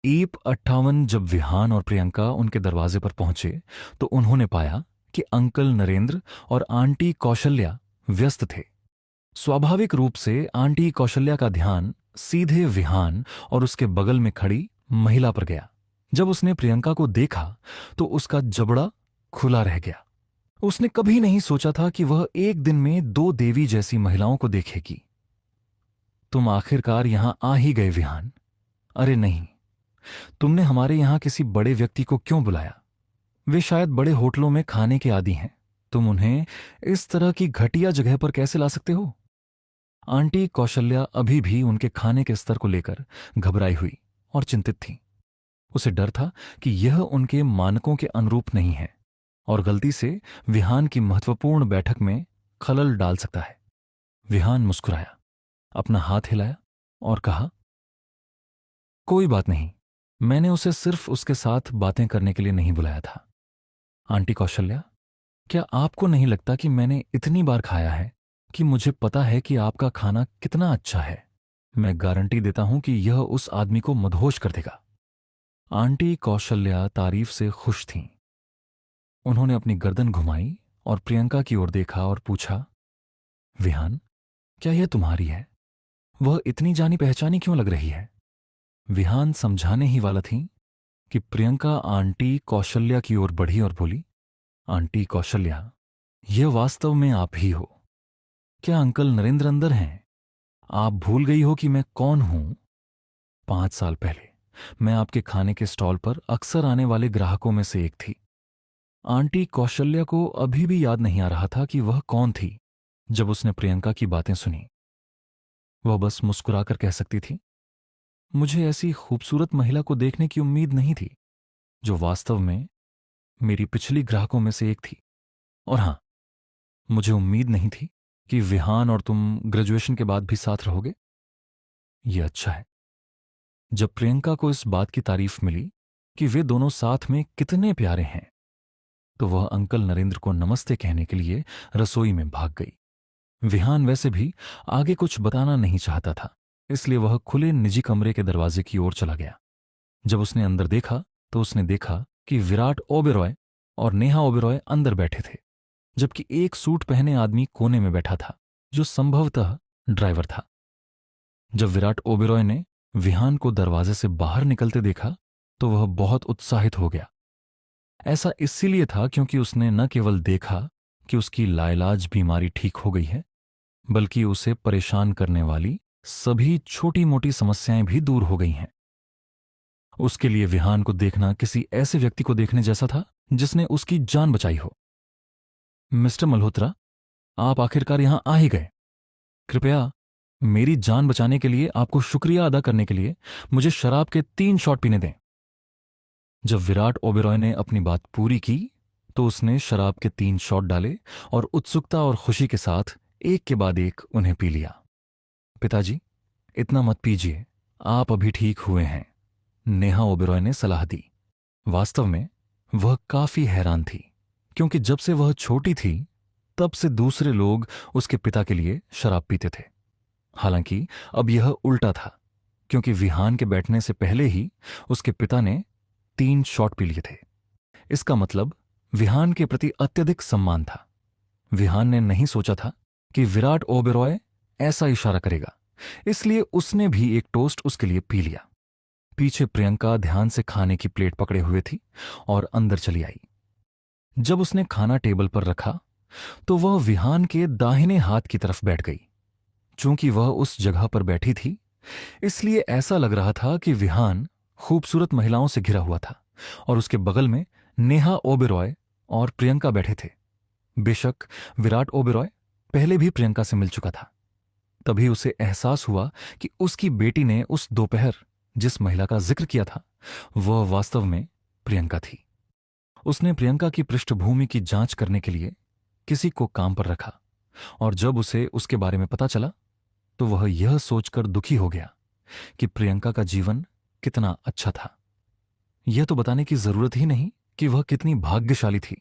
ईप 58 जब विहान और प्रियंका उनके दरवाजे पर पहुंचे तो उन्होंने पाया कि अंकल नरेंद्र और आंटी कौशल्या व्यस्त थे। स्वाभाविक रूप से आंटी कौशल्या का ध्यान सीधे विहान और उसके बगल में खड़ी महिला पर गया। जब उसने प्रियंका को देखा तो उसका जबड़ा खुला रह गया। उसने कभी नहीं सोचा था कि वह एक दिन में दो देवी जैसी महिलाओं को देखेगी। तुम आखिरकार यहां आ ही गए विहान। अरे नहीं, तुमने हमारे यहां किसी बड़े व्यक्ति को क्यों बुलाया? वे शायद बड़े होटलों में खाने के आदी हैं। तुम उन्हें इस तरह की घटिया जगह पर कैसे ला सकते हो? आंटी कौशल्या अभी भी उनके खाने के स्तर को लेकर घबराई हुई और चिंतित थी। उसे डर था कि यह उनके मानकों के अनुरूप नहीं है और गलती से विहान की महत्वपूर्ण बैठक में खलल डाल सकता है। विहान मुस्कुराया, अपना हाथ हिलाया और कहा, कोई बात नहीं, मैंने उसे सिर्फ उसके साथ बातें करने के लिए नहीं बुलाया था। आंटी कौशल्या, क्या आपको नहीं लगता कि मैंने इतनी बार खाया है कि मुझे पता है कि आपका खाना कितना अच्छा है? मैं गारंटी देता हूं कि यह उस आदमी को मदहोश कर देगा। आंटी कौशल्या तारीफ से खुश थीं। उन्होंने अपनी गर्दन घुमाई और प्रियंका की ओर देखा और पूछा, विहान, क्या यह तुम्हारी है? वह इतनी जानी पहचानी क्यों लग रही है? विहान समझाने ही वाला थी कि प्रियंका आंटी कौशल्या की ओर बढ़ी और बोली, आंटी कौशल्या, यह वास्तव में आप ही हो। क्या अंकल नरेंद्र अंदर हैं? आप भूल गई हो कि मैं कौन हूं? 5 साल पहले मैं आपके खाने के स्टॉल पर अक्सर आने वाले ग्राहकों में से एक थी। आंटी कौशल्या को अभी भी याद नहीं आ रहा था कि वह कौन थी। जब उसने प्रियंका की बातें सुनी, वह बस मुस्कुराकर कह सकती थी, मुझे ऐसी खूबसूरत महिला को देखने की उम्मीद नहीं थी, जो वास्तव में मेरी पिछली ग्राहकों में से एक थी। और हां, मुझे उम्मीद नहीं थी कि विहान और तुम ग्रेजुएशन के बाद भी साथ रहोगे। यह अच्छा है। जब प्रियंका को इस बात की तारीफ मिली कि वे दोनों साथ में कितने प्यारे हैं, तो वह अंकल नरेंद्र को नमस्ते कहने के लिए रसोई में भाग गई। विहान वैसे भी आगे कुछ बताना नहीं चाहता था, इसलिए वह खुले निजी कमरे के दरवाजे की ओर चला गया। जब उसने अंदर देखा तो उसने देखा कि विराट ओबेरॉय और नेहा ओबेरॉय अंदर बैठे थे, जबकि एक सूट पहने आदमी कोने में बैठा था, जो संभवतः ड्राइवर था। जब विराट ओबेरॉय ने विहान को दरवाजे से बाहर निकलते देखा तो वह बहुत उत्साहित हो गया। ऐसा इसीलिए था क्योंकि उसने न केवल देखा कि उसकी लाइलाज बीमारी ठीक हो गई है, बल्कि उसे परेशान करने वाली सभी छोटी मोटी समस्याएं भी दूर हो गई हैं। उसके लिए विहान को देखना किसी ऐसे व्यक्ति को देखने जैसा था जिसने उसकी जान बचाई हो। मिस्टर मल्होत्रा, आप आखिरकार यहां आ ही गए। कृपया मेरी जान बचाने के लिए आपको शुक्रिया अदा करने के लिए मुझे शराब के 3 शॉट पीने दें। जब विराट ओबेरॉय ने अपनी बात पूरी की तो उसने शराब के 3 शॉट डाले और उत्सुकता और खुशी के साथ एक के बाद एक उन्हें पी लिया। पिताजी, इतना मत पीजिए, आप अभी ठीक हुए हैं, नेहा ओबेरॉय ने सलाह दी। वास्तव में वह काफी हैरान थी, क्योंकि जब से वह छोटी थी तब से दूसरे लोग उसके पिता के लिए शराब पीते थे। हालांकि अब यह उल्टा था, क्योंकि विहान के बैठने से पहले ही उसके पिता ने 3 शॉट पी लिए थे। इसका मतलब विहान के प्रति अत्यधिक सम्मान था। विहान ने नहीं सोचा था कि विराट ओबेरॉय ऐसा इशारा करेगा, इसलिए उसने भी एक टोस्ट उसके लिए पी लिया। पीछे प्रियंका ध्यान से खाने की प्लेट पकड़े हुए थी और अंदर चली आई। जब उसने खाना टेबल पर रखा तो वह विहान के दाहिने हाथ की तरफ बैठ गई। चूंकि वह उस जगह पर बैठी थी, इसलिए ऐसा लग रहा था कि विहान खूबसूरत महिलाओं से घिरा हुआ था और उसके बगल में नेहा ओबेरॉय और प्रियंका बैठे थे। बेशक विराट ओबेरॉय पहले भी प्रियंका से मिल चुका था। तभी उसे एहसास हुआ कि उसकी बेटी ने उस दोपहर जिस महिला का जिक्र किया था वह वास्तव में प्रियंका थी। उसने प्रियंका की पृष्ठभूमि की जांच करने के लिए किसी को काम पर रखा और जब उसे उसके बारे में पता चला तो वह यह सोचकर दुखी हो गया कि प्रियंका का जीवन कितना अच्छा था। यह तो बताने की जरूरत ही नहीं कि वह कितनी भाग्यशाली थी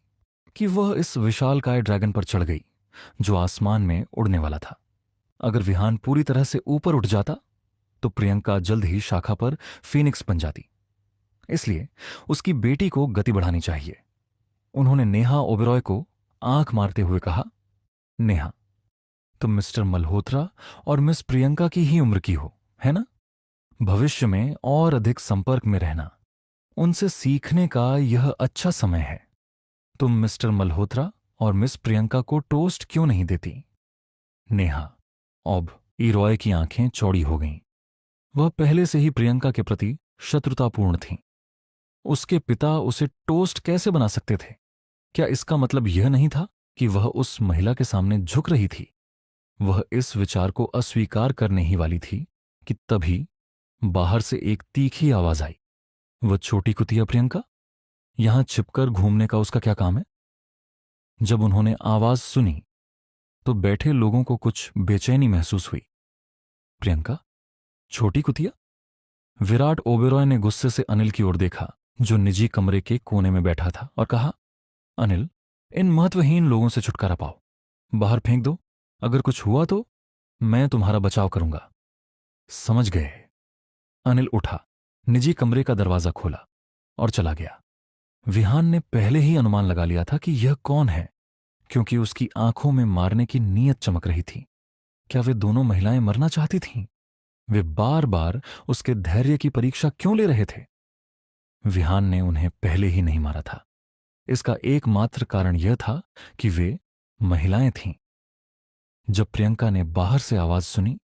कि वह इस विशालकाय ड्रैगन पर चढ़ गई जो आसमान में उड़ने वाला था। अगर विहान पूरी तरह से ऊपर उठ जाता तो प्रियंका जल्द ही शाखा पर फीनिक्स बन जाती। इसलिए उसकी बेटी को गति बढ़ानी चाहिए। उन्होंने नेहा ओबेरॉय को आंख मारते हुए कहा, नेहा, तुम मिस्टर मल्होत्रा और मिस प्रियंका की ही उम्र की हो, है ना? भविष्य में और अधिक संपर्क में रहना, उनसे सीखने का यह अच्छा समय है। तुम मिस्टर मल्होत्रा और मिस प्रियंका को टोस्ट क्यों नहीं देती? नेहा अब रॉय की आंखें चौड़ी हो गईं। वह पहले से ही प्रियंका के प्रति शत्रुतापूर्ण थीं। उसके पिता उसे टोस्ट कैसे बना सकते थे? क्या इसका मतलब यह नहीं था कि वह उस महिला के सामने झुक रही थी? वह इस विचार को अस्वीकार करने ही वाली थी कि तभी बाहर से एक तीखी आवाज आई। वह छोटी कुतिया प्रियंका, यहां छिपकर घूमने का उसका क्या काम है? जब उन्होंने आवाज सुनी तो बैठे लोगों को कुछ बेचैनी महसूस हुई। प्रियंका, छोटी कुतिया? विराट ओबेरॉय ने गुस्से से अनिल की ओर देखा, जो निजी कमरे के कोने में बैठा था, और कहा, अनिल, इन महत्वहीन लोगों से छुटकारा पाओ। बाहर फेंक दो। अगर कुछ हुआ तो मैं तुम्हारा बचाव करूंगा। समझ गए? अनिल उठा, निजी कमरे का दरवाजा खोला और चला गया। विहान ने पहले ही अनुमान लगा लिया था कि यह कौन है, क्योंकि उसकी आंखों में मारने की नीयत चमक रही थी। क्या वे दोनों महिलाएं मरना चाहती थीं? वे बार बार उसके धैर्य की परीक्षा क्यों ले रहे थे? विहान ने उन्हें पहले ही नहीं मारा था। इसका एकमात्र कारण यह था कि वे महिलाएं थीं। जब प्रियंका ने बाहर से आवाज सुनी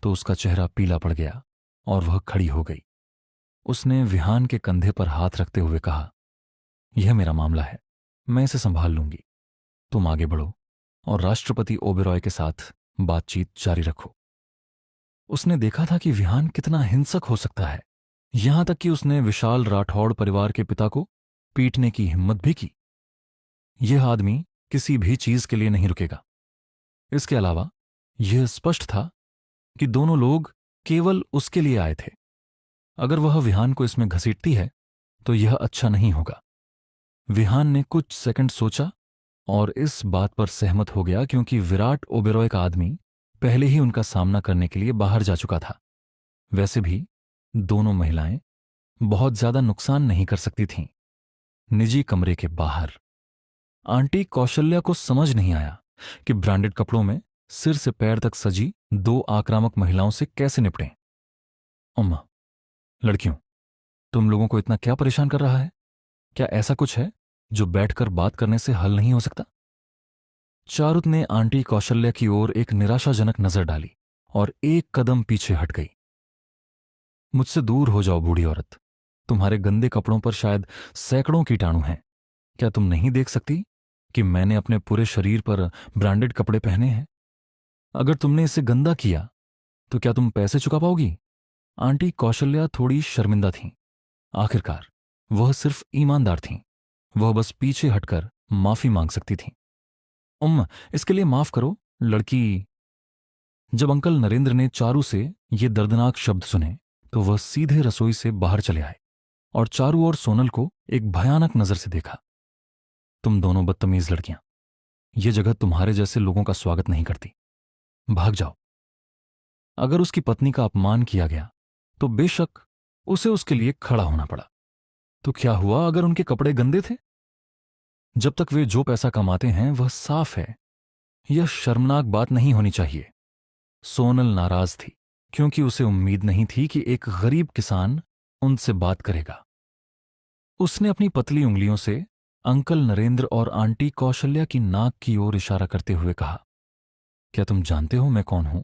तो उसका चेहरा पीला पड़ गया और वह खड़ी हो गई। उसने विहान के कंधे पर हाथ रखते हुए कहा, यह मेरा मामला है, मैं इसे संभाल लूंगी। तुम आगे बढ़ो और राष्ट्रपति ओबेरॉय के साथ बातचीत जारी रखो। उसने देखा था कि विहान कितना हिंसक हो सकता है, यहां तक कि उसने विशाल राठौड़ परिवार के पिता को पीटने की हिम्मत भी की। यह आदमी किसी भी चीज के लिए नहीं रुकेगा। इसके अलावा यह स्पष्ट था कि दोनों लोग केवल उसके लिए आए थे। अगर वह विहान को इसमें घसीटती है तो यह अच्छा नहीं होगा। विहान ने कुछ सेकंड सोचा और इस बात पर सहमत हो गया, क्योंकि विराट ओबेरॉय का आदमी पहले ही उनका सामना करने के लिए बाहर जा चुका था। वैसे भी दोनों महिलाएं बहुत ज्यादा नुकसान नहीं कर सकती थीं। निजी कमरे के बाहर आंटी कौशल्या को समझ नहीं आया कि ब्रांडेड कपड़ों में सिर से पैर तक सजी दो आक्रामक महिलाओं से कैसे निपटें। उम्मा, लड़कियों, तुम लोगों को इतना क्या परेशान कर रहा है? क्या ऐसा कुछ है जो बैठकर बात करने से हल नहीं हो सकता? चारुत ने आंटी कौशल्या की ओर एक निराशाजनक नजर डाली और एक कदम पीछे हट गई। मुझसे दूर हो जाओ बूढ़ी औरत। तुम्हारे गंदे कपड़ों पर शायद सैकड़ों कीटाणु हैं। क्या तुम नहीं देख सकती कि मैंने अपने पूरे शरीर पर ब्रांडेड कपड़े पहने हैं? अगर तुमने इसे गंदा किया तो क्या तुम पैसे चुका पाओगी? आंटी कौशल्या थोड़ी शर्मिंदा थीं। आखिरकार वह सिर्फ ईमानदार थीं। वह बस पीछे हटकर माफी मांग सकती थीं। इसके लिए माफ करो, लड़की। जब अंकल नरेंद्र ने चारू से ये दर्दनाक शब्द सुने तो वह सीधे रसोई से बाहर चले आए और चारू और सोनल को एक भयानक नजर से देखा। तुम दोनों बदतमीज लड़कियां, ये जगह तुम्हारे जैसे लोगों का स्वागत नहीं करती। भाग जाओ। अगर उसकी पत्नी का अपमान किया गया तो बेशक उसे उसके लिए खड़ा होना पड़ा। तो क्या हुआ अगर उनके कपड़े गंदे थे? जब तक वे जो पैसा कमाते हैं वह साफ है, यह शर्मनाक बात नहीं होनी चाहिए। सोनल नाराज थी, क्योंकि उसे उम्मीद नहीं थी कि एक गरीब किसान उनसे बात करेगा। उसने अपनी पतली उंगलियों से अंकल नरेंद्र और आंटी कौशल्या की नाक की ओर इशारा करते हुए कहा, क्या तुम जानते हो मैं कौन हूं?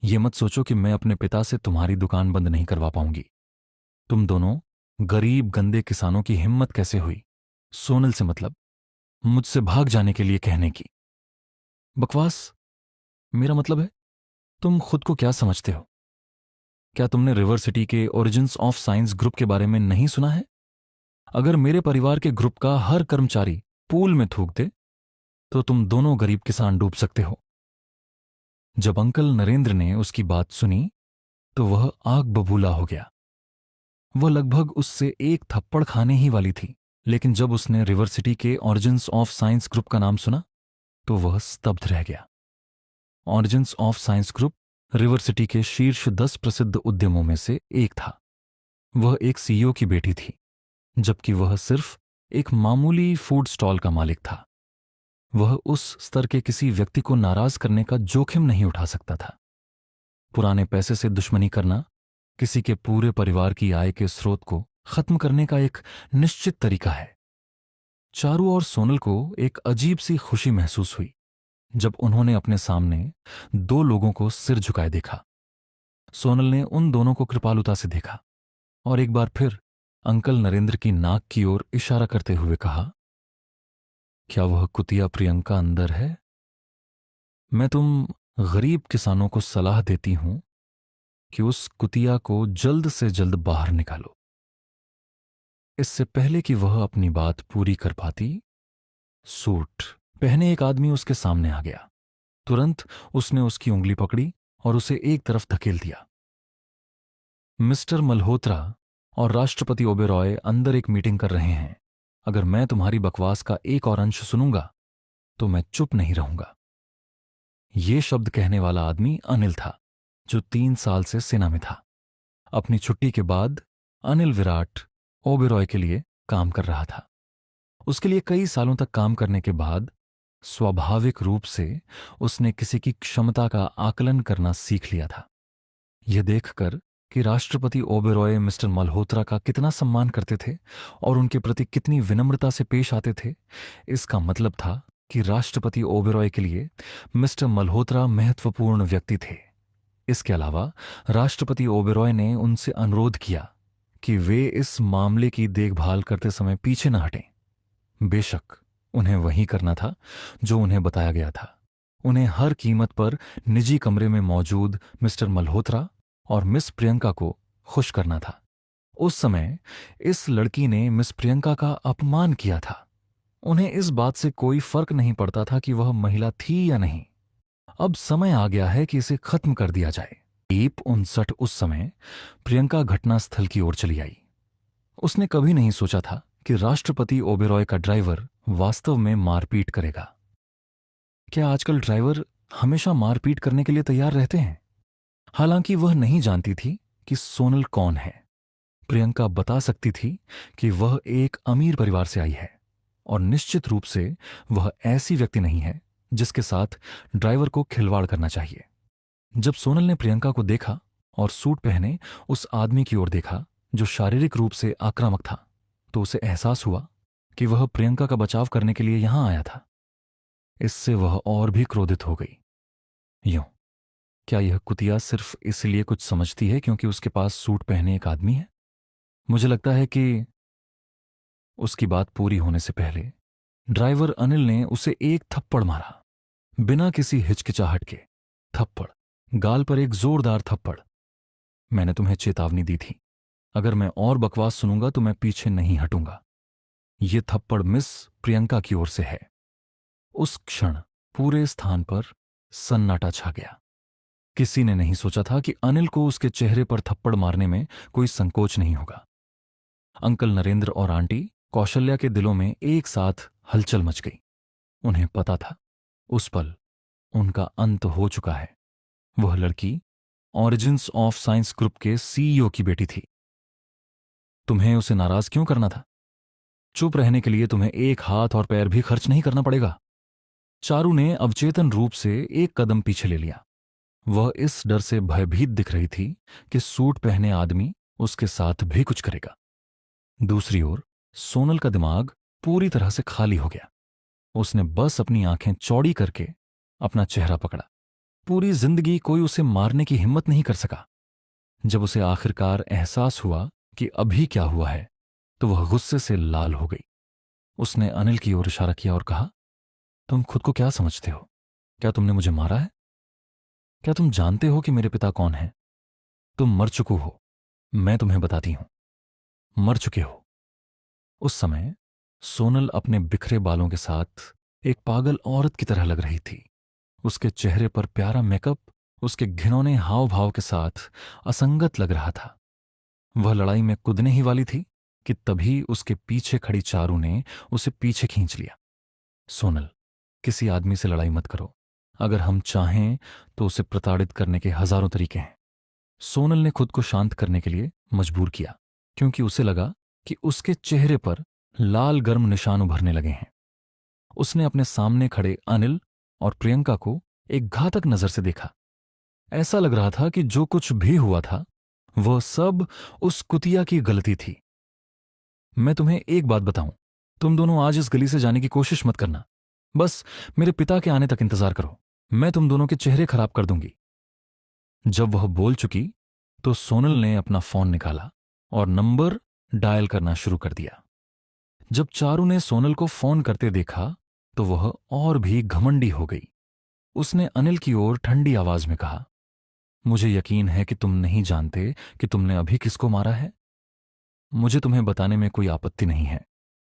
ये मत सोचो कि मैं अपने पिता से तुम्हारी दुकान बंद नहीं करवा पाऊंगी। तुम दोनों गरीब गंदे किसानों की हिम्मत कैसे हुई सोनल से मतलब मुझसे भाग जाने के लिए कहने की? बकवास। मेरा मतलब है, तुम खुद को क्या समझते हो? क्या तुमने रिवर सिटी के ओरिजिन्स ऑफ साइंस ग्रुप के बारे में नहीं सुना है? अगर मेरे परिवार के ग्रुप का हर कर्मचारी पूल में थूक दे तो तुम दोनों गरीब किसान डूब सकते हो। जब अंकल नरेंद्र ने उसकी बात सुनी तो वह आग बबूला हो गया। वह लगभग उससे एक थप्पड़ खाने ही वाली थी, लेकिन जब उसने रिवर सिटी के ओरिजिन्स ऑफ साइंस ग्रुप का नाम सुना तो वह स्तब्ध रह गया। Origins of science group river city के शीर्ष 10 प्रसिद्ध उद्यमों में से एक था। वह एक सीईओ की बेटी थी, जबकि वह सिर्फ एक मामूली फूड स्टॉल का मालिक था। वह उस स्तर के किसी व्यक्ति को नाराज करने का जोखिम नहीं उठा सकता था। पुराने पैसे से दुश्मनी करना किसी के पूरे परिवार की आय के स्रोत को खत्म करने का एक निश्चित तरीका है। चारू और सोनल को एक अजीब सी खुशी महसूस हुई जब उन्होंने अपने सामने दो लोगों को सिर झुकाए देखा। सोनल ने उन दोनों को कृपालुता से देखा और एक बार फिर अंकल नरेंद्र की नाक की ओर इशारा करते हुए कहा, क्या वह कुतिया प्रियंका अंदर है? मैं तुम गरीब किसानों को सलाह देती हूं कि उस कुतिया को जल्द से जल्द बाहर निकालो। इससे पहले कि वह अपनी बात पूरी कर पाती, सूट पहने एक आदमी उसके सामने आ गया। तुरंत उसने उसकी उंगली पकड़ी और उसे एक तरफ धकेल दिया। मिस्टर मल्होत्रा और राष्ट्रपति ओबेरॉय अंदर एक मीटिंग कर रहे हैं। अगर मैं तुम्हारी बकवास का एक और अंश सुनूंगा तो मैं चुप नहीं रहूंगा। ये शब्द कहने वाला आदमी अनिल था, जो 3 साल से सेना में था। अपनी छुट्टी के बाद अनिल विराट ओबेरॉय के लिए काम कर रहा था। उसके लिए कई सालों तक काम करने के बाद स्वाभाविक रूप से उसने किसी की क्षमता का आकलन करना सीख लिया था। यह देखकर कि राष्ट्रपति ओबेरॉय मिस्टर मल्होत्रा का कितना सम्मान करते थे और उनके प्रति कितनी विनम्रता से पेश आते थे, इसका मतलब था कि राष्ट्रपति ओबेरॉय के लिए मिस्टर मल्होत्रा महत्वपूर्ण व्यक्ति थे। इसके अलावा राष्ट्रपति ओबेरॉय ने उनसे अनुरोध किया कि वे इस मामले की देखभाल करते समय पीछे न हटें। बेशक उन्हें वही करना था जो उन्हें बताया गया था। उन्हें हर कीमत पर निजी कमरे में मौजूद मिस्टर मल्होत्रा और मिस प्रियंका को खुश करना था। उस समय इस लड़की ने मिस प्रियंका का अपमान किया था। उन्हें इस बात से कोई फर्क नहीं पड़ता था कि वह महिला थी या नहीं। अब समय आ गया है कि इसे खत्म कर दिया जाए। 59 उस समय प्रियंका घटनास्थल की ओर चली आई। उसने कभी नहीं सोचा था कि राष्ट्रपति ओबेरॉय का ड्राइवर वास्तव में मारपीट करेगा। क्या आजकल ड्राइवर हमेशा मारपीट करने के लिए तैयार रहते हैं? हालांकि वह नहीं जानती थी कि सोनल कौन है। प्रियंका बता सकती थी कि वह एक अमीर परिवार से आई है और निश्चित रूप से वह ऐसी व्यक्ति नहीं है जिसके साथ ड्राइवर को खिलवाड़ करना चाहिए। जब सोनल ने प्रियंका को देखा और सूट पहने उस आदमी की ओर देखा जो शारीरिक रूप से आक्रामक था, तो उसे एहसास हुआ कि वह प्रियंका का बचाव करने के लिए यहां आया था। इससे वह और भी क्रोधित हो गई। यूं, क्या यह कुतिया सिर्फ इसलिए कुछ समझती है क्योंकि उसके पास सूट पहने एक आदमी है? मुझे लगता है कि उसकी बात पूरी होने से पहले ड्राइवर अनिल ने उसे एक थप्पड़ मारा, बिना किसी हिचकिचाहट के। थप्पड़, गाल पर एक जोरदार थप्पड़। मैंने तुम्हें चेतावनी दी थी, अगर मैं और बकवास सुनूंगा तो मैं पीछे नहीं हटूंगा। यह थप्पड़ मिस प्रियंका की ओर से है। उस क्षण पूरे स्थान पर सन्नाटा छा गया। किसी ने नहीं सोचा था कि अनिल को उसके चेहरे पर थप्पड़ मारने में कोई संकोच नहीं होगा। अंकल नरेंद्र और आंटी कौशल्या के दिलों में एक साथ हलचल मच गई। उन्हें पता था उस पल उनका अंत हो चुका है। वह लड़की ऑरिजिन्स ऑफ साइंस ग्रुप के सीईओ की बेटी थी। तुम्हें उसे नाराज क्यों करना था? चुप रहने के लिए तुम्हें एक हाथ और पैर भी खर्च नहीं करना पड़ेगा। चारू ने अवचेतन रूप से एक कदम पीछे ले लिया। वह इस डर से भयभीत दिख रही थी कि सूट पहने आदमी उसके साथ भी कुछ करेगा। दूसरी ओर सोनल का दिमाग पूरी तरह से खाली हो गया। उसने बस अपनी आंखें चौड़ी करके अपना चेहरा पकड़ा। पूरी जिंदगी कोई उसे मारने की हिम्मत नहीं कर सका। जब उसे आखिरकार एहसास हुआ कि अभी क्या हुआ है, तो वह गुस्से से लाल हो गई। उसने अनिल की ओर इशारा किया और कहा, तुम खुद को क्या समझते हो? क्या तुमने मुझे मारा है? क्या तुम जानते हो कि मेरे पिता कौन हैं? तुम मर चुके हो। मैं तुम्हें बताती हूं, मर चुके हो। उस समय सोनल अपने बिखरे बालों के साथ एक पागल औरत की तरह लग रही थी। उसके चेहरे पर प्यारा मेकअप उसके घिनौने हाव भाव के साथ असंगत लग रहा था। वह लड़ाई में कूदने ही वाली थी कि तभी उसके पीछे खड़ी चारू ने उसे पीछे खींच लिया। सोनल, किसी आदमी से लड़ाई मत करो। अगर हम चाहें तो उसे प्रताड़ित करने के हजारों तरीके हैं। सोनल ने खुद को शांत करने के लिए मजबूर किया। क्योंकि उसे लगा कि उसके चेहरे पर लाल गर्म निशान उभरने लगे हैं। उसने अपने सामने खड़े अनिल और प्रियंका को एक घातक नजर से देखा। ऐसा लग रहा था कि जो कुछ भी हुआ था वह सब उस कुतिया की गलती थी। मैं तुम्हें एक बात बताऊं, तुम दोनों आज इस गली से जाने की कोशिश मत करना। बस मेरे पिता के आने तक इंतजार करो। मैं तुम दोनों के चेहरे खराब कर दूंगी। जब वह बोल चुकी तो सोनल ने अपना फोन निकाला और नंबर डायल करना शुरू कर दिया। जब चारू ने सोनल को फोन करते देखा तो वह और भी घमंडी हो गई। उसने अनिल की ओर ठंडी आवाज में कहा, मुझे यकीन है कि तुम नहीं जानते कि तुमने अभी किसको मारा है। मुझे तुम्हें बताने में कोई आपत्ति नहीं है।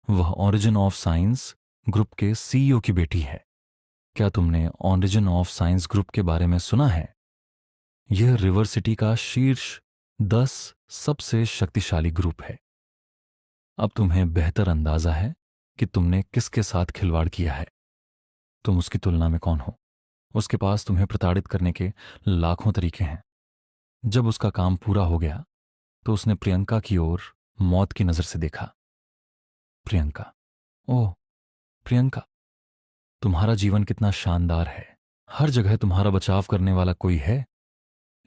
वह ओरिजिन ऑफ साइंस ग्रुप के सीईओ की बेटी है। क्या तुमने ओरिजिन ऑफ साइंस ग्रुप के बारे में सुना है? यह रिवर सिटी का शीर्ष 10 सबसे शक्तिशाली ग्रुप है। अब तुम्हें बेहतर अंदाजा है कि तुमने किसके साथ खिलवाड़ किया है। तुम उसकी तुलना में कौन हो? उसके पास तुम्हें प्रताड़ित करने के लाखों तरीके हैं। जब उसका काम पूरा हो गया तो उसने प्रियंका की ओर मौत की नजर से देखा। प्रियंका, ओह प्रियंका, तुम्हारा जीवन कितना शानदार है। हर जगह तुम्हारा बचाव करने वाला कोई है,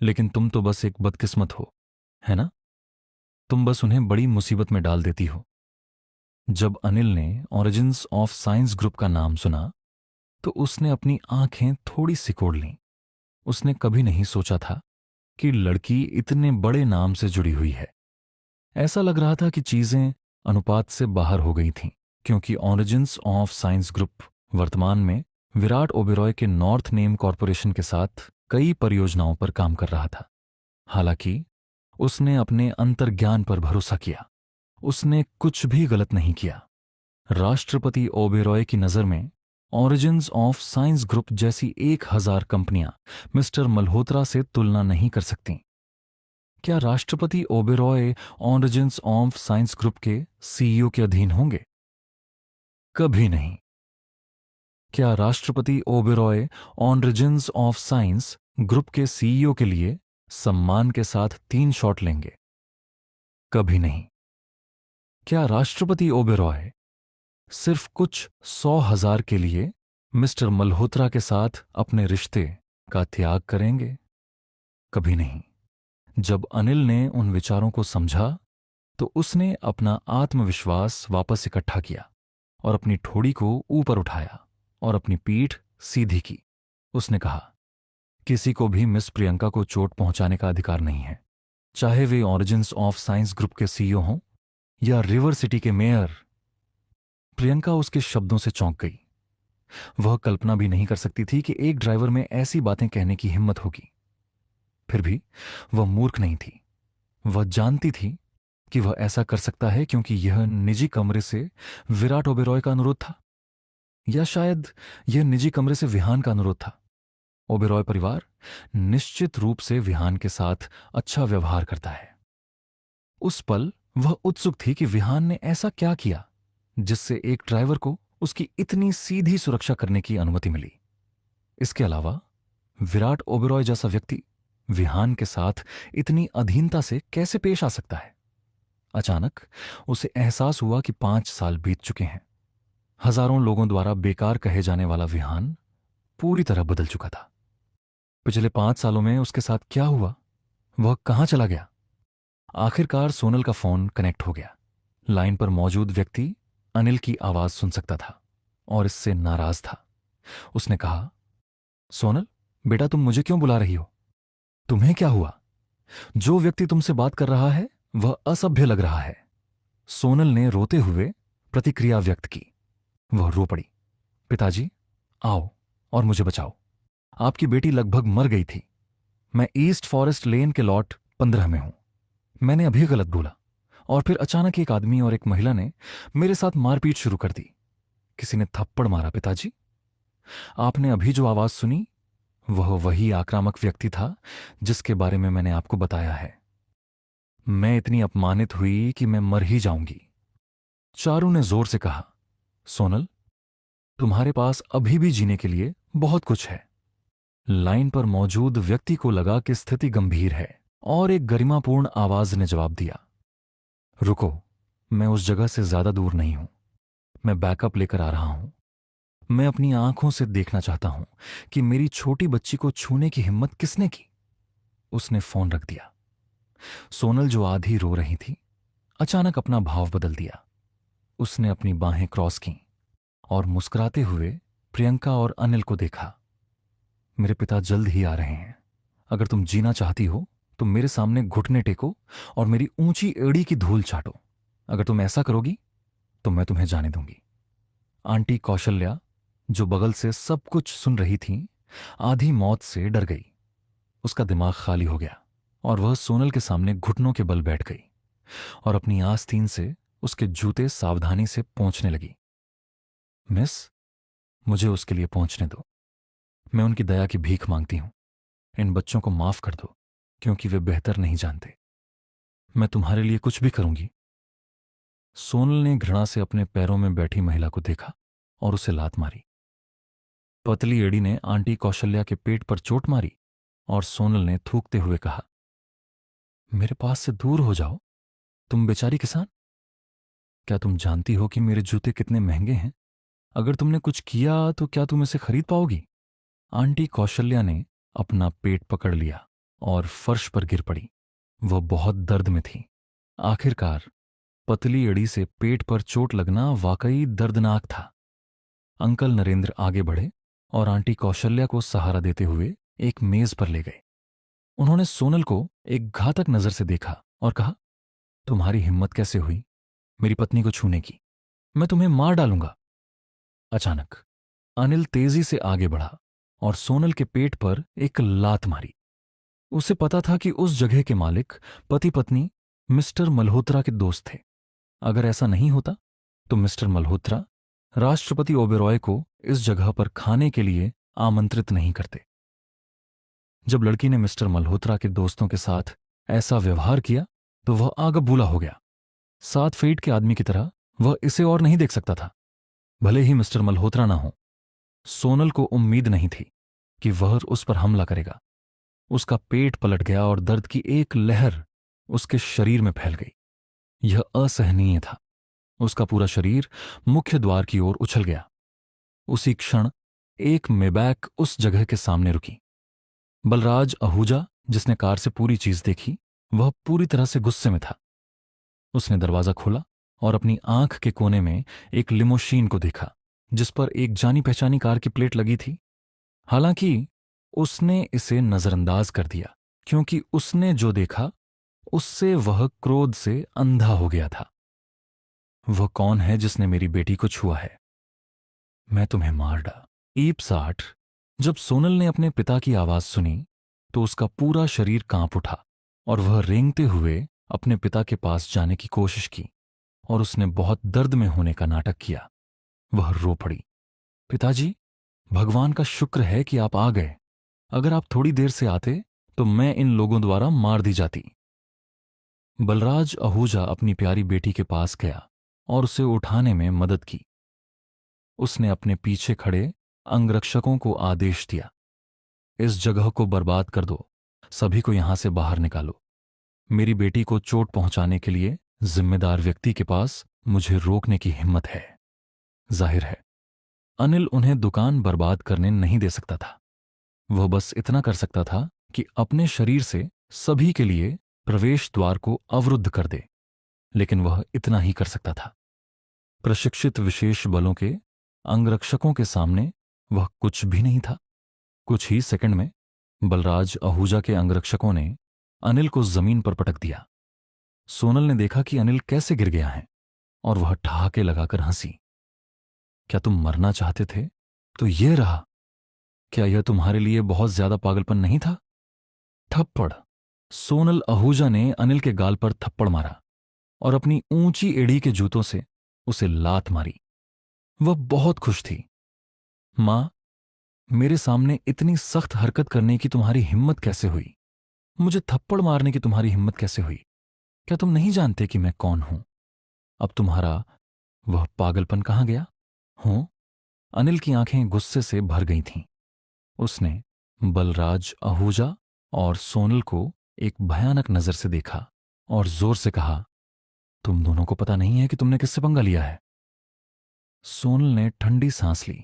लेकिन तुम तो बस एक बदकिस्मत हो, है ना? तुम बस उन्हें बड़ी मुसीबत में डाल देती हो। जब अनिल ने ओरिजिन्स ऑफ साइंस ग्रुप का नाम सुना तो उसने अपनी आंखें थोड़ी सिकोड़ लीं। उसने कभी नहीं सोचा था कि लड़की इतने बड़े नाम से जुड़ी हुई है। ऐसा लग रहा था कि चीजें अनुपात से बाहर हो गई थीं, क्योंकि ओरिजिन्स ऑफ साइंस ग्रुप वर्तमान में विराट ओबेरॉय के नॉर्थ नेम कॉरपोरेशन के साथ कई परियोजनाओं पर काम कर रहा था। हालांकि उसने अपने अंतर्ज्ञान पर भरोसा किया। उसने कुछ भी गलत नहीं किया। राष्ट्रपति ओबेरॉय की नजर में ओरिजिन्स ऑफ साइंस ग्रुप जैसी 1000 कंपनियां मिस्टर मल्होत्रा से तुलना नहीं कर सकती। क्या राष्ट्रपति Oberoi origins of science group के सीईओ के अधीन होंगे? कभी नहीं। क्या राष्ट्रपति Oberoi origins of science group के सीईओ के लिए सम्मान के साथ 3 शॉट लेंगे? कभी नहीं। क्या राष्ट्रपति ओबेरॉय सिर्फ कुछ 100,000 के लिए मिस्टर मल्होत्रा के साथ अपने रिश्ते का त्याग करेंगे? कभी नहीं। जब अनिल ने उन विचारों को समझा तो उसने अपना आत्मविश्वास वापस इकट्ठा किया और अपनी ठोड़ी को ऊपर उठाया और अपनी पीठ सीधी की। उसने कहा, किसी को भी मिस प्रियंका को चोट पहुंचाने का अधिकार नहीं है, चाहे वे ओरिजिन्स ऑफ साइंस ग्रुप के सीईओ हों या रिवर सिटी के मेयर। प्रियंका उसके शब्दों से चौंक गई। वह कल्पना भी नहीं कर सकती थी कि एक ड्राइवर में ऐसी बातें कहने की हिम्मत होगी। फिर भी वह मूर्ख नहीं थी। वह जानती थी कि वह ऐसा कर सकता है क्योंकि यह निजी कमरे से विराट ओबेरॉय का अनुरोध था, या शायद यह निजी कमरे से विहान का अनुरोध था। ओबेरॉय परिवार निश्चित रूप से विहान के साथ अच्छा व्यवहार करता है। उस पल वह उत्सुक थी कि विहान ने ऐसा क्या किया जिससे एक ड्राइवर को उसकी इतनी सीधी सुरक्षा करने की अनुमति मिली। इसके अलावा विराट ओबेरॉय जैसा व्यक्ति विहान के साथ इतनी अधीनता से कैसे पेश आ सकता है? अचानक उसे एहसास हुआ कि 5 साल बीत चुके हैं। हजारों लोगों द्वारा बेकार कहे जाने वाला विहान पूरी तरह बदल चुका था। पिछले 5 सालों में उसके साथ क्या हुआ? वह कहां चला गया? आखिरकार सोनल का फोन कनेक्ट हो गया। लाइन पर मौजूद व्यक्ति अनिल की आवाज सुन सकता था और इससे नाराज था। उसने कहा, सोनल बेटा, तुम मुझे क्यों बुला रही हो? तुम्हें क्या हुआ? जो व्यक्ति तुमसे बात कर रहा है वह असभ्य लग रहा है। सोनल ने रोते हुए प्रतिक्रिया व्यक्त की। वह रो पड़ी। पिताजी, आओ और मुझे बचाओ। आपकी बेटी लगभग मर गई थी। मैं ईस्ट फॉरेस्ट लेन के लॉट 15 में हूं। मैंने अभी गलत बोला और फिर अचानक एक आदमी और एक महिला ने मेरे साथ मारपीट शुरू कर दी। किसी ने थप्पड़ मारा। पिताजी, आपने अभी जो आवाज सुनी वह वही आक्रामक व्यक्ति था जिसके बारे में मैंने आपको बताया है। मैं इतनी अपमानित हुई कि मैं मर ही जाऊंगी। चारू ने जोर से कहा, सोनल, तुम्हारे पास अभी भी जीने के लिए बहुत कुछ है। लाइन पर मौजूद व्यक्ति को लगा कि स्थिति गंभीर है और एक गरिमापूर्ण आवाज ने जवाब दिया, रुको, मैं उस जगह से ज्यादा दूर नहीं हूं। मैं बैकअप लेकर आ रहा हूं। मैं अपनी आंखों से देखना चाहता हूं कि मेरी छोटी बच्ची को छूने की हिम्मत किसने की। उसने फोन रख दिया। सोनल, जो आधी रो रही थी, अचानक अपना भाव बदल दिया। उसने अपनी बाहें क्रॉस की और मुस्कुराते हुए प्रियंका और अनिल को देखा। मेरे पिता जल्द ही आ रहे हैं। अगर तुम जीना चाहती हो तो मेरे सामने घुटने टेको और मेरी ऊंची एड़ी की धूल चाटो। अगर तुम ऐसा करोगी तो मैं तुम्हें जाने दूंगी। आंटी कौशल्या, जो बगल से सब कुछ सुन रही थी, आधी मौत से डर गई। उसका दिमाग खाली हो गया और वह सोनल के सामने घुटनों के बल बैठ गई और अपनी आस्तीन से उसके जूते सावधानी से पोंछने लगी। मिस, मुझे उसके लिए पहुंचने दो। मैं उनकी दया की भीख मांगती हूं। इन बच्चों को माफ कर दो, क्योंकि वे बेहतर नहीं जानते। मैं तुम्हारे लिए कुछ भी करूंगी। सोनल ने घृणा से अपने पैरों में बैठी महिला को देखा और उसे लात मारी। पतली एड़ी ने आंटी कौशल्या के पेट पर चोट मारी और सोनल ने थूकते हुए कहा, मेरे पास से दूर हो जाओ, तुम बेचारी किसान। क्या तुम जानती हो कि मेरे जूते कितने महंगे हैं? अगर तुमने कुछ किया तो क्या तुम इसे खरीद पाओगी? आंटी कौशल्या ने अपना पेट पकड़ लिया और फर्श पर गिर पड़ी। वह बहुत दर्द में थी। आखिरकार पतली एड़ी से पेट पर चोट लगना वाकई दर्दनाक था। अंकल नरेंद्र आगे बढ़े और आंटी कौशल्या को सहारा देते हुए एक मेज पर ले गए। उन्होंने सोनल को एक घातक नजर से देखा और कहा, तुम्हारी हिम्मत कैसे हुई मेरी पत्नी को छूने की? मैं तुम्हें मार डालूंगा। अचानक अनिल तेजी से आगे बढ़ा और सोनल के पेट पर एक लात मारी। उसे पता था कि उस जगह के मालिक पति पत्नी मिस्टर मल्होत्रा के दोस्त थे। अगर ऐसा नहीं होता तो मिस्टर मल्होत्रा राष्ट्रपति ओबेरॉय को इस जगह पर खाने के लिए आमंत्रित नहीं करते। जब लड़की ने मिस्टर मल्होत्रा के दोस्तों के साथ ऐसा व्यवहार किया तो वह आगबूला हो गया। 7 फीट के आदमी की तरह वह इसे और नहीं देख सकता था, भले ही मिस्टर मल्होत्रा ना हो। सोनल को उम्मीद नहीं थी कि वह उस पर हमला करेगा। उसका पेट पलट गया और दर्द की एक लहर उसके शरीर में फैल गई। यह असहनीय था। उसका पूरा शरीर मुख्य द्वार की ओर उछल गया। उसी क्षण एक मेबैक उस जगह के सामने रुकी। बलराज आहूजा, जिसने कार से पूरी चीज देखी, वह पूरी तरह से गुस्से में था। उसने दरवाजा खोला और अपनी आंख के कोने में एक लिमोशीन को देखा जिस पर एक जानी पहचानी कार की प्लेट लगी थी। हालांकि उसने इसे नजरअंदाज कर दिया, क्योंकि उसने जो देखा उससे वह क्रोध से अंधा हो गया था। वह कौन है जिसने मेरी बेटी को छुआ है? मैं तुम्हें मार डा। ईप 60। जब सोनल ने अपने पिता की आवाज सुनी तो उसका पूरा शरीर कांप उठा और वह रेंगते हुए अपने पिता के पास जाने की कोशिश की और उसने बहुत दर्द में होने का नाटक किया। वह रो पड़ी। पिताजी, भगवान का शुक्र है कि आप आ गए। अगर आप थोड़ी देर से आते तो मैं इन लोगों द्वारा मार दी जाती। बलराज आहूजा अपनी प्यारी बेटी के पास गया और उसे उठाने में मदद की। उसने अपने पीछे खड़े अंगरक्षकों को आदेश दिया, इस जगह को बर्बाद कर दो, सभी को यहां से बाहर निकालो। मेरी बेटी को चोट पहुंचाने के लिए जिम्मेदार व्यक्ति के पास मुझे रोकने की हिम्मत है। जाहिर है अनिल उन्हें दुकान बर्बाद करने नहीं दे सकता था। वह बस इतना कर सकता था कि अपने शरीर से सभी के लिए प्रवेश द्वार को अवरुद्ध कर दे, लेकिन वह इतना ही कर सकता था। प्रशिक्षित विशेष बलों के अंगरक्षकों के सामने वह कुछ भी नहीं था। कुछ ही सेकंड में बलराज आहूजा के अंगरक्षकों ने अनिल को जमीन पर पटक दिया। सोनल ने देखा कि अनिल कैसे गिर गया है और वह ठहाके लगाकर हंसी। क्या तुम मरना चाहते थे तो ये रहा? क्या यह तुम्हारे लिए बहुत ज्यादा पागलपन नहीं था? थप्पड़। सोनल आहूजा ने अनिल के गाल पर थप्पड़ मारा और अपनी ऊंची एड़ी के जूतों से उसे लात मारी। वह बहुत खुश थी। मां, मेरे सामने इतनी सख्त हरकत करने की तुम्हारी हिम्मत कैसे हुई? मुझे थप्पड़ मारने की तुम्हारी हिम्मत कैसे हुई? क्या तुम नहीं जानते कि मैं कौन हूं? अब तुम्हारा वह पागलपन कहां गया? हो? अनिल की आंखें गुस्से से भर गई थीं। उसने बलराज आहूजा और सोनल को एक भयानक नजर से देखा और जोर से कहा, तुम दोनों को पता नहीं है कि तुमने किससे पंगा लिया है। सोनल ने ठंडी सांस ली।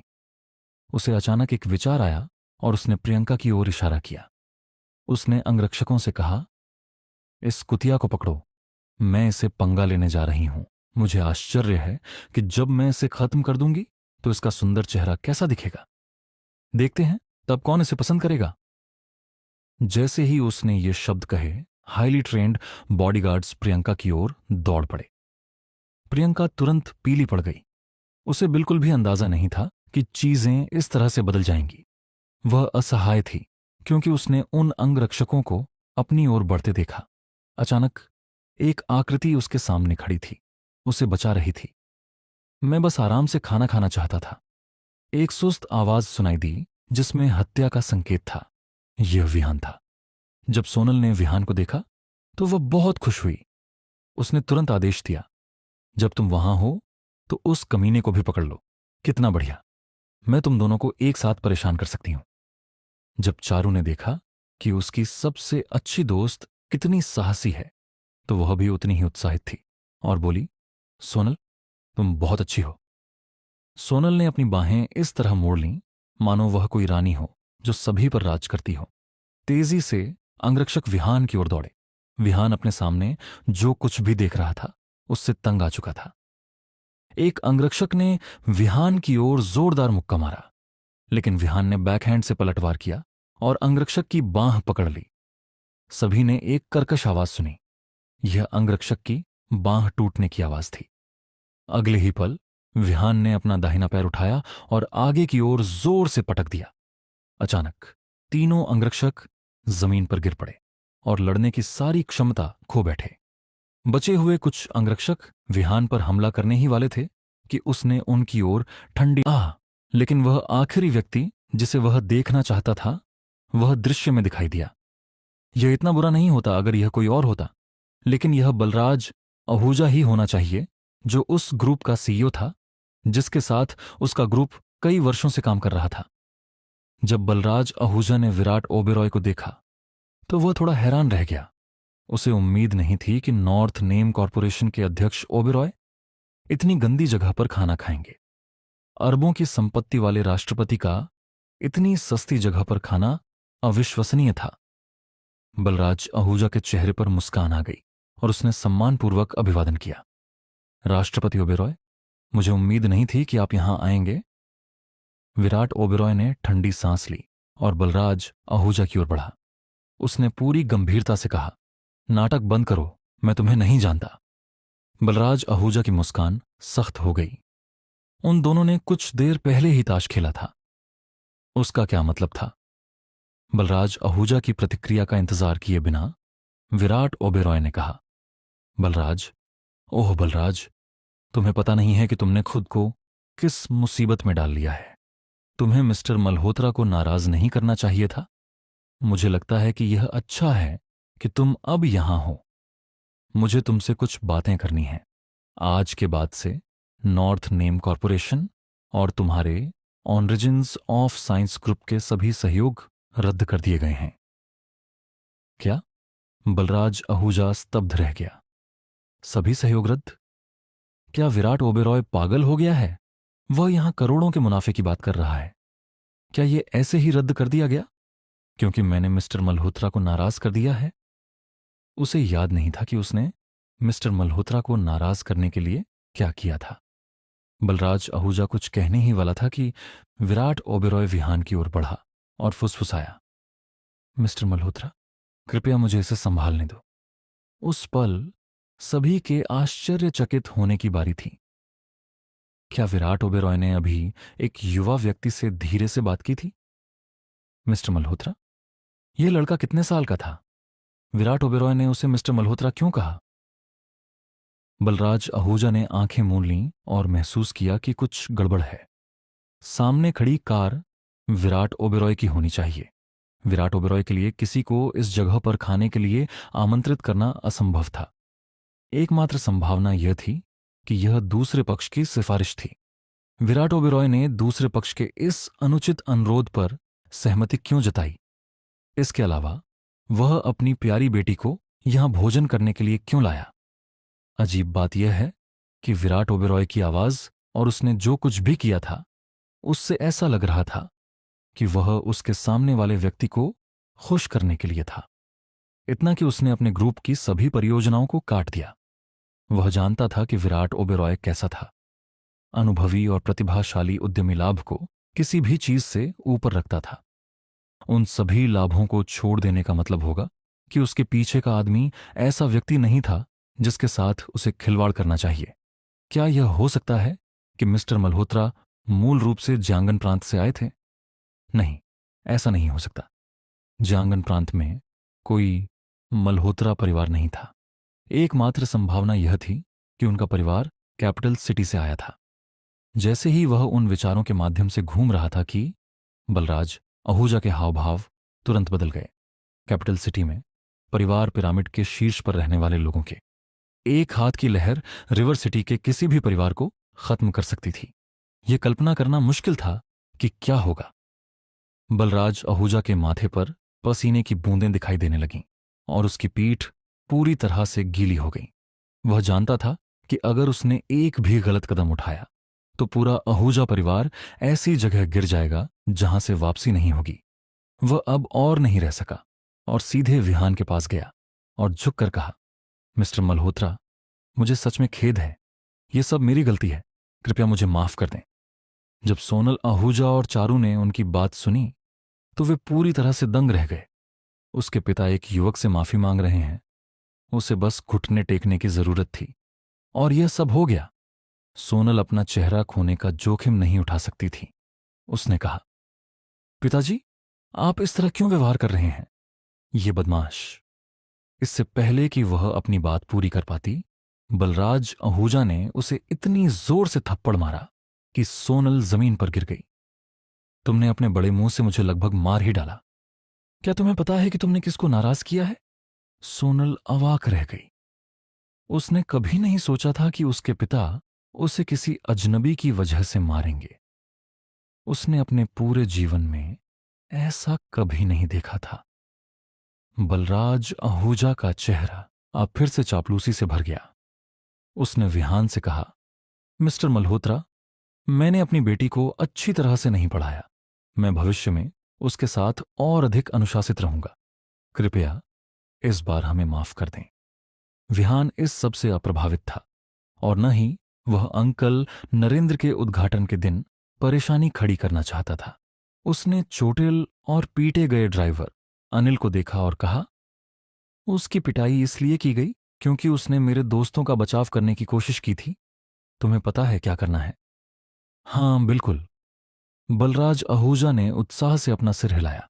उसे अचानक एक विचार आया और उसने प्रियंका की ओर इशारा किया। उसने अंगरक्षकों से कहा, इस कुतिया को पकड़ो, मैं इसे पंगा लेने जा रही हूं। मुझे आश्चर्य है कि जब मैं इसे खत्म कर दूंगी तो इसका सुंदर चेहरा कैसा दिखेगा। देखते हैं तब कौन इसे पसंद करेगा। जैसे ही उसने ये शब्द कहे, हाईली ट्रेन्ड बॉडीगार्ड्स प्रियंका की ओर दौड़ पड़े। प्रियंका तुरंत पीली पड़ गई। उसे बिल्कुल भी अंदाजा नहीं था कि चीजें इस तरह से बदल जाएंगी। वह असहाय थी क्योंकि उसने उन अंगरक्षकों को अपनी ओर बढ़ते देखा। अचानक एक आकृति उसके सामने खड़ी थी, उसे बचा रही थी। मैं बस आराम से खाना खाना चाहता था। एक सुस्त आवाज सुनाई दी जिसमें हत्या का संकेत था। यह विहान था। जब सोनल ने विहान को देखा तो वह बहुत खुश हुई। उसने तुरंत आदेश दिया, जब तुम वहां हो तो उस कमीने को भी पकड़ लो। कितना बढ़िया, मैं तुम दोनों को एक साथ परेशान कर सकती हूं। जब चारू ने देखा कि उसकी सबसे अच्छी दोस्त कितनी साहसी है तो वह भी उतनी ही उत्साहित थी और बोली, सोनल तुम बहुत अच्छी हो। सोनल ने अपनी बाहें इस तरह मोड़ लीं मानो वह कोई रानी हो जो सभी पर राज करती हो। तेजी से अंगरक्षक विहान की ओर दौड़े। विहान अपने सामने जो कुछ भी देख रहा था उससे तंग आ चुका था। एक अंगरक्षक ने विहान की ओर जोरदार मुक्का मारा, लेकिन विहान ने बैकहैंड से पलटवार किया और अंगरक्षक की बांह पकड़ ली। सभी ने एक कर्कश आवाज सुनी। यह अंगरक्षक की बांह टूटने की आवाज थी। अगले ही पल विहान ने अपना दाहिना पैर उठाया और आगे की ओर जोर से पटक दिया। अचानक तीनों अंगरक्षक जमीन पर गिर पड़े और लड़ने की सारी क्षमता खो बैठे। बचे हुए कुछ अंगरक्षक विहान पर हमला करने ही वाले थे कि उसने उनकी ओर ठंडी लेकिन वह आखिरी व्यक्ति जिसे वह देखना चाहता था वह दृश्य में दिखाई दिया। यह इतना बुरा नहीं होता अगर यह कोई और होता, लेकिन यह बलराज आहूजा ही होना चाहिए जो उस ग्रुप का सीईओ था जिसके साथ उसका ग्रुप कई वर्षों से काम कर रहा था। जब बलराज आहूजा ने विराट ओबेरॉय को देखा तो वह थोड़ा हैरान रह गया। उसे उम्मीद नहीं थी कि नॉर्थ नेम कॉरपोरेशन के अध्यक्ष ओबेरॉय इतनी गंदी जगह पर खाना खाएंगे। अरबों की संपत्ति वाले राष्ट्रपति का इतनी सस्ती जगह पर खाना अविश्वसनीय था। बलराज आहूजा के चेहरे पर मुस्कान आ गई और उसने सम्मानपूर्वक अभिवादन किया। राष्ट्रपति ओबेरॉय, मुझे उम्मीद नहीं थी कि आप यहां आएंगे। विराट ओबेरॉय ने ठंडी सांस ली और बलराज आहूजा की ओर बढ़ा। उसने पूरी गंभीरता से कहा, नाटक बंद करो, मैं तुम्हें नहीं जानता। बलराज आहूजा की मुस्कान सख्त हो गई। उन दोनों ने कुछ देर पहले ही ताश खेला था। उसका क्या मतलब था? बलराज आहूजा की प्रतिक्रिया का इंतजार किए बिना विराट ओबेरॉय ने कहा, बलराज, ओह बलराज, तुम्हें पता नहीं है कि तुमने खुद को किस मुसीबत में डाल लिया है। तुम्हें मिस्टर मल्होत्रा को नाराज नहीं करना चाहिए था। मुझे लगता है कि यह अच्छा है कि तुम अब यहां हो। मुझे तुमसे कुछ बातें करनी हैं। आज के बाद से नॉर्थ नेम कॉरपोरेशन और तुम्हारे ऑनरिजिन्स ऑफ साइंस ग्रुप के सभी सहयोग रद्द कर दिए गए हैं। क्या? बलराज आहूजा स्तब्ध रह गया। सभी सहयोग रद्द? क्या विराट ओबेरॉय पागल हो गया है? वह यहां करोड़ों के मुनाफे की बात कर रहा है। क्या यह ऐसे ही रद्द कर दिया गया क्योंकि मैंने मिस्टर मल्होत्रा को नाराज कर दिया है? उसे याद नहीं था कि उसने मिस्टर मल्होत्रा को नाराज करने के लिए क्या किया था। बलराज आहूजा कुछ कहने ही वाला था कि विराट ओबेरॉय विहान की ओर बढ़ा और फुसफुसाया, मिस्टर मल्होत्रा, कृपया मुझे इसे संभालने दो। उस पल सभी के आश्चर्यचकित होने की बारी थी। क्या विराट ओबेरॉय ने अभी एक युवा व्यक्ति से धीरे से बात की थी? मिस्टर मल्होत्रा, यह लड़का कितने साल का था? विराट ओबेरॉय ने उसे मिस्टर मल्होत्रा क्यों कहा? बलराज आहूजा ने आंखें मूंद लीं और महसूस किया कि कुछ गड़बड़ है। सामने खड़ी कार विराट ओबेरॉय की होनी चाहिए। विराट ओबेरॉय के लिए किसी को इस जगह पर खाने के लिए आमंत्रित करना असंभव था। एकमात्र संभावना यह थी कि यह दूसरे पक्ष की सिफारिश थी। विराट ओबेरॉय ने दूसरे पक्ष के इस अनुचित अनुरोध पर सहमति क्यों जताई? इसके अलावा वह अपनी प्यारी बेटी को यहां भोजन करने के लिए क्यों लाया? अजीब बात यह है कि विराट ओबेरॉय की आवाज और उसने जो कुछ भी किया था, उससे ऐसा लग रहा था कि वह उसके सामने वाले व्यक्ति को खुश करने के लिए था। इतना कि उसने अपने ग्रुप की सभी परियोजनाओं को काट दिया। वह जानता था कि विराट ओबेरॉय कैसा था। अनुभवी और प्रतिभाशाली उद्यमी लाभ को किसी भी चीज से ऊपर रखता था। उन सभी लाभों को छोड़ देने का मतलब होगा कि उसके पीछे का आदमी ऐसा व्यक्ति नहीं था जिसके साथ उसे खिलवाड़ करना चाहिए। क्या यह हो सकता है कि मिस्टर मल्होत्रा मूल रूप से ज्यांगन प्रांत से आए थे? नहीं, ऐसा नहीं हो सकता। ज्यांगन प्रांत में कोई मल्होत्रा परिवार नहीं था। एकमात्र संभावना यह थी कि उनका परिवार कैपिटल सिटी से आया था। जैसे ही वह उन विचारों के माध्यम से घूम रहा था कि बलराज आहूजा के हाव भाव तुरंत बदल गए। कैपिटल सिटी में परिवार पिरामिड के शीर्ष पर रहने वाले लोगों के एक हाथ की लहर रिवर सिटी के किसी भी परिवार को खत्म कर सकती थी। यह कल्पना करना मुश्किल था कि क्या होगा। बलराज आहूजा के माथे पर पसीने की बूंदें दिखाई देने लगीं और उसकी पीठ पूरी तरह से गीली हो गई। वह जानता था कि अगर उसने एक भी गलत कदम उठाया तो पूरा आहूजा परिवार ऐसी जगह गिर जाएगा जहां से वापसी नहीं होगी। वह अब और नहीं रह सका और सीधे विहान के पास गया और झुककर कहा, मिस्टर मल्होत्रा, मुझे सच में खेद है। यह सब मेरी गलती है। कृपया मुझे माफ कर दें। जब सोनल आहूजा और चारू ने उनकी बात सुनी तो वे पूरी तरह से दंग रह गए। उसके पिता एक युवक से माफी मांग रहे हैं। उसे बस घुटने टेकने की जरूरत थी और यह सब हो गया। सोनल अपना चेहरा खोने का जोखिम नहीं उठा सकती थी। उसने कहा, पिताजी, आप इस तरह क्यों व्यवहार कर रहे हैं? ये बदमाश। इससे पहले कि वह अपनी बात पूरी कर पाती, बलराज आहूजा ने उसे इतनी जोर से थप्पड़ मारा कि सोनल जमीन पर गिर गई। तुमने अपने बड़े मुंह से मुझे लगभग मार ही डाला। क्या तुम्हें पता है कि तुमने किसको नाराज किया है? सोनल अवाक रह गई। उसने कभी नहीं सोचा था कि उसके पिता उसे किसी अजनबी की वजह से मारेंगे। उसने अपने पूरे जीवन में ऐसा कभी नहीं देखा था। बलराज आहूजा का चेहरा अब फिर से चापलूसी से भर गया। उसने विहान से कहा, मिस्टर मल्होत्रा, मैंने अपनी बेटी को अच्छी तरह से नहीं पढ़ाया। मैं भविष्य में उसके साथ और अधिक अनुशासित रहूंगा। कृपया इस बार हमें माफ कर दें। विहान इस सब से अप्रभावित था और न ही वह अंकल नरेंद्र के उद्घाटन के दिन परेशानी खड़ी करना चाहता था। उसने चोटिल और पीटे गए ड्राइवर अनिल को देखा और कहा, उसकी पिटाई इसलिए की गई क्योंकि उसने मेरे दोस्तों का बचाव करने की कोशिश की थी। तुम्हें पता है क्या करना है? हाँ, बिल्कुल। बलराज आहूजा ने उत्साह से अपना सिर हिलाया।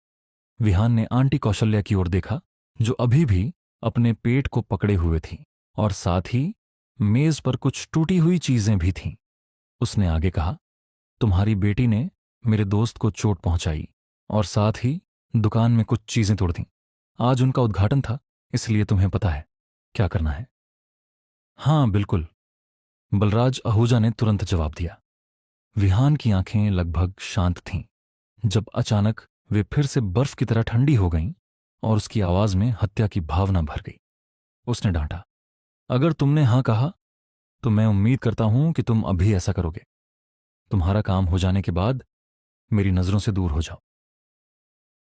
विहान ने आंटी कौशल्या की ओर देखा, जो अभी भी अपने पेट को पकड़े हुए थी और साथ ही मेज पर कुछ टूटी हुई चीजें भी थीं। उसने आगे कहा, तुम्हारी बेटी ने मेरे दोस्त को चोट पहुंचाई और साथ ही दुकान में कुछ चीजें तोड़ दीं। आज उनका उद्घाटन था, इसलिए तुम्हें पता है क्या करना है। हाँ, बिल्कुल, बलराज आहूजा ने तुरंत जवाब दिया। विहान की आंखें लगभग शांत थीं जब अचानक वे फिर से बर्फ की तरह ठंडी हो गईं और उसकी आवाज में हत्या की भावना भर गई। उसने डांटा, अगर तुमने हां कहा तो मैं उम्मीद करता हूं कि तुम अभी ऐसा करोगे। तुम्हारा काम हो जाने के बाद मेरी नजरों से दूर हो जाओ।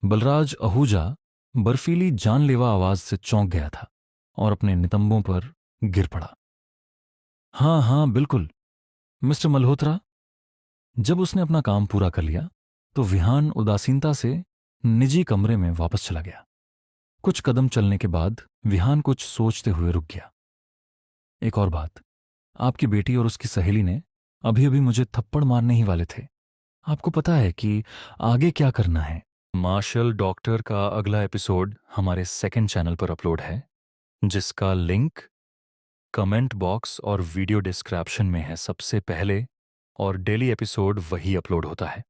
बलराज आहूजा बर्फीली जानलेवा आवाज से चौंक गया था और अपने नितंबों पर गिर पड़ा। हाँ हाँ, बिल्कुल, मिस्टर मल्होत्रा। जब उसने अपना काम पूरा कर लिया तो विहान उदासीनता से निजी कमरे में वापस चला गया। कुछ कदम चलने के बाद विहान कुछ सोचते हुए रुक गया। एक और बात, आपकी बेटी और उसकी सहेली ने अभी अभी मुझे थप्पड़ मारने ही वाले थे। आपको पता है कि आगे क्या करना है? मार्शल डॉक्टर का अगला एपिसोड हमारे सेकंड चैनल पर अपलोड है, जिसका लिंक कमेंट बॉक्स और वीडियो डिस्क्रिप्शन में है सबसे पहले, और डेली एपिसोड वही अपलोड होता है।